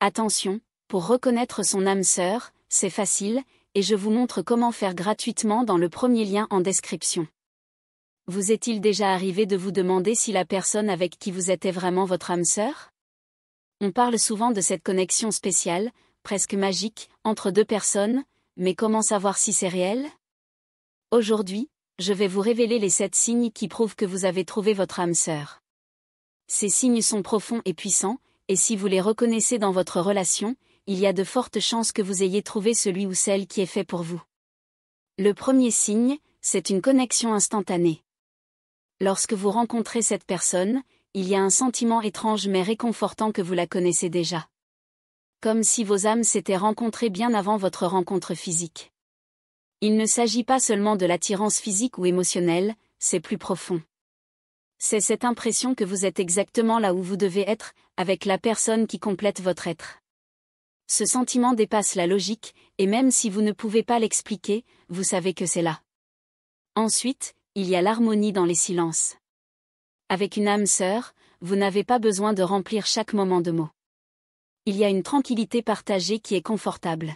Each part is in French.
Attention, pour reconnaître son âme sœur, c'est facile, et je vous montre comment faire gratuitement dans le premier lien en description. Vous est-il déjà arrivé de vous demander si la personne avec qui vous êtes est vraiment votre âme sœur? On parle souvent de cette connexion spéciale, presque magique, entre deux personnes, mais comment savoir si c'est réel? Aujourd'hui, je vais vous révéler les 7 signes qui prouvent que vous avez trouvé votre âme sœur. Ces signes sont profonds et puissants, et si vous les reconnaissez dans votre relation, il y a de fortes chances que vous ayez trouvé celui ou celle qui est fait pour vous. Le premier signe, c'est une connexion instantanée. Lorsque vous rencontrez cette personne, il y a un sentiment étrange mais réconfortant que vous la connaissez déjà. Comme si vos âmes s'étaient rencontrées bien avant votre rencontre physique. Il ne s'agit pas seulement de l'attirance physique ou émotionnelle, c'est plus profond. C'est cette impression que vous êtes exactement là où vous devez être, avec la personne qui complète votre être. Ce sentiment dépasse la logique, et même si vous ne pouvez pas l'expliquer, vous savez que c'est là. Ensuite, il y a l'harmonie dans les silences. Avec une âme sœur, vous n'avez pas besoin de remplir chaque moment de mots. Il y a une tranquillité partagée qui est confortable.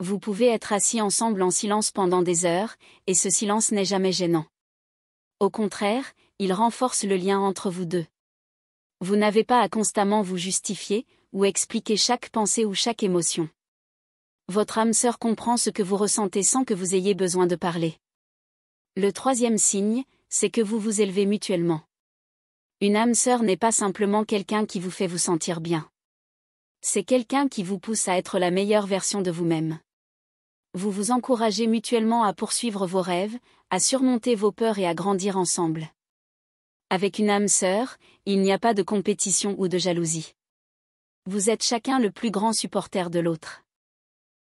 Vous pouvez être assis ensemble en silence pendant des heures, et ce silence n'est jamais gênant. Au contraire, il renforce le lien entre vous deux. Vous n'avez pas à constamment vous justifier, ou expliquer chaque pensée ou chaque émotion. Votre âme sœur comprend ce que vous ressentez sans que vous ayez besoin de parler. Le troisième signe, c'est que vous vous élevez mutuellement. Une âme sœur n'est pas simplement quelqu'un qui vous fait vous sentir bien. C'est quelqu'un qui vous pousse à être la meilleure version de vous-même. Vous vous encouragez mutuellement à poursuivre vos rêves, à surmonter vos peurs et à grandir ensemble. Avec une âme sœur, il n'y a pas de compétition ou de jalousie. Vous êtes chacun le plus grand supporter de l'autre.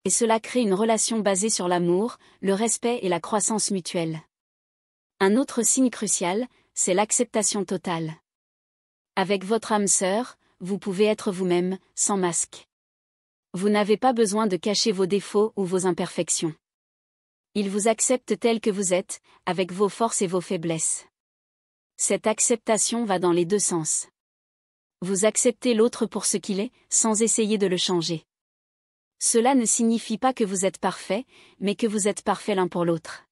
Et cela crée une relation basée sur l'amour, le respect et la croissance mutuelle. Un autre signe crucial, c'est l'acceptation totale. Avec votre âme sœur, vous pouvez être vous-même, sans masque. Vous n'avez pas besoin de cacher vos défauts ou vos imperfections. Il vous accepte tel que vous êtes, avec vos forces et vos faiblesses. Cette acceptation va dans les deux sens. Vous acceptez l'autre pour ce qu'il est, sans essayer de le changer. Cela ne signifie pas que vous êtes parfait, mais que vous êtes parfait l'un pour l'autre.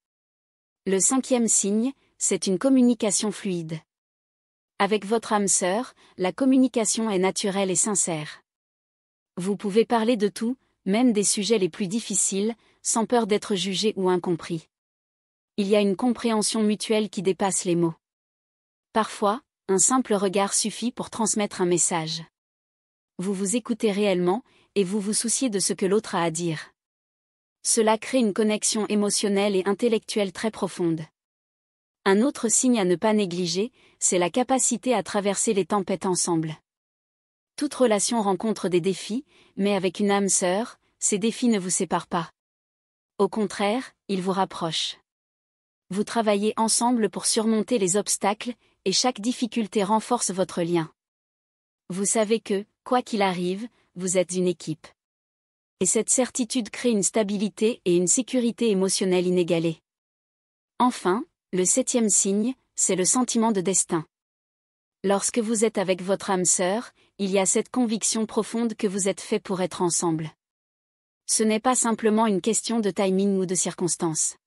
Le cinquième signe, c'est une communication fluide. Avec votre âme sœur, la communication est naturelle et sincère. Vous pouvez parler de tout, même des sujets les plus difficiles, sans peur d'être jugé ou incompris. Il y a une compréhension mutuelle qui dépasse les mots. Parfois, un simple regard suffit pour transmettre un message. Vous vous écoutez réellement, et vous vous souciez de ce que l'autre a à dire. Cela crée une connexion émotionnelle et intellectuelle très profonde. Un autre signe à ne pas négliger, c'est la capacité à traverser les tempêtes ensemble. Toute relation rencontre des défis, mais avec une âme sœur, ces défis ne vous séparent pas. Au contraire, ils vous rapprochent. Vous travaillez ensemble pour surmonter les obstacles, et chaque difficulté renforce votre lien. Vous savez que, quoi qu'il arrive, vous êtes une équipe. Et cette certitude crée une stabilité et une sécurité émotionnelle inégalées. Enfin, le 7e signe, c'est le sentiment de destin. Lorsque vous êtes avec votre âme sœur, il y a cette conviction profonde que vous êtes fait pour être ensemble. Ce n'est pas simplement une question de timing ou de circonstances.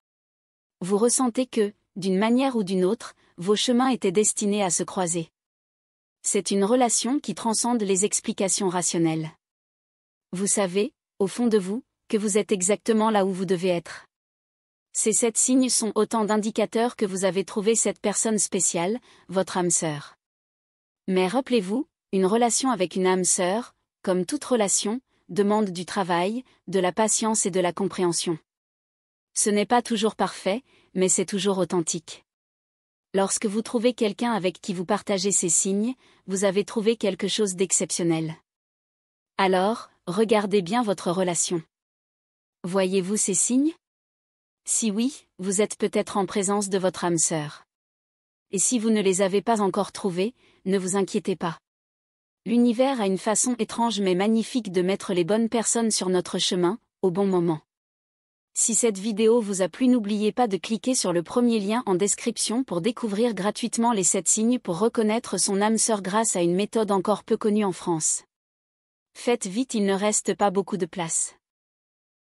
Vous ressentez que, d'une manière ou d'une autre, vos chemins étaient destinés à se croiser. C'est une relation qui transcende les explications rationnelles. Vous savez, au fond de vous, que vous êtes exactement là où vous devez être. Ces 7 signes sont autant d'indicateurs que vous avez trouvé cette personne spéciale, votre âme sœur. Mais rappelez-vous, une relation avec une âme sœur, comme toute relation, demande du travail, de la patience et de la compréhension. Ce n'est pas toujours parfait, mais c'est toujours authentique. Lorsque vous trouvez quelqu'un avec qui vous partagez ces signes, vous avez trouvé quelque chose d'exceptionnel. Alors, regardez bien votre relation. Voyez-vous ces signes? Si oui, vous êtes peut-être en présence de votre âme sœur. Et si vous ne les avez pas encore trouvés, ne vous inquiétez pas. L'univers a une façon étrange mais magnifique de mettre les bonnes personnes sur notre chemin, au bon moment. Si cette vidéo vous a plu, n'oubliez pas de cliquer sur le premier lien en description pour découvrir gratuitement les 7 signes pour reconnaître son âme sœur grâce à une méthode encore peu connue en France. Faites vite, il ne reste pas beaucoup de place.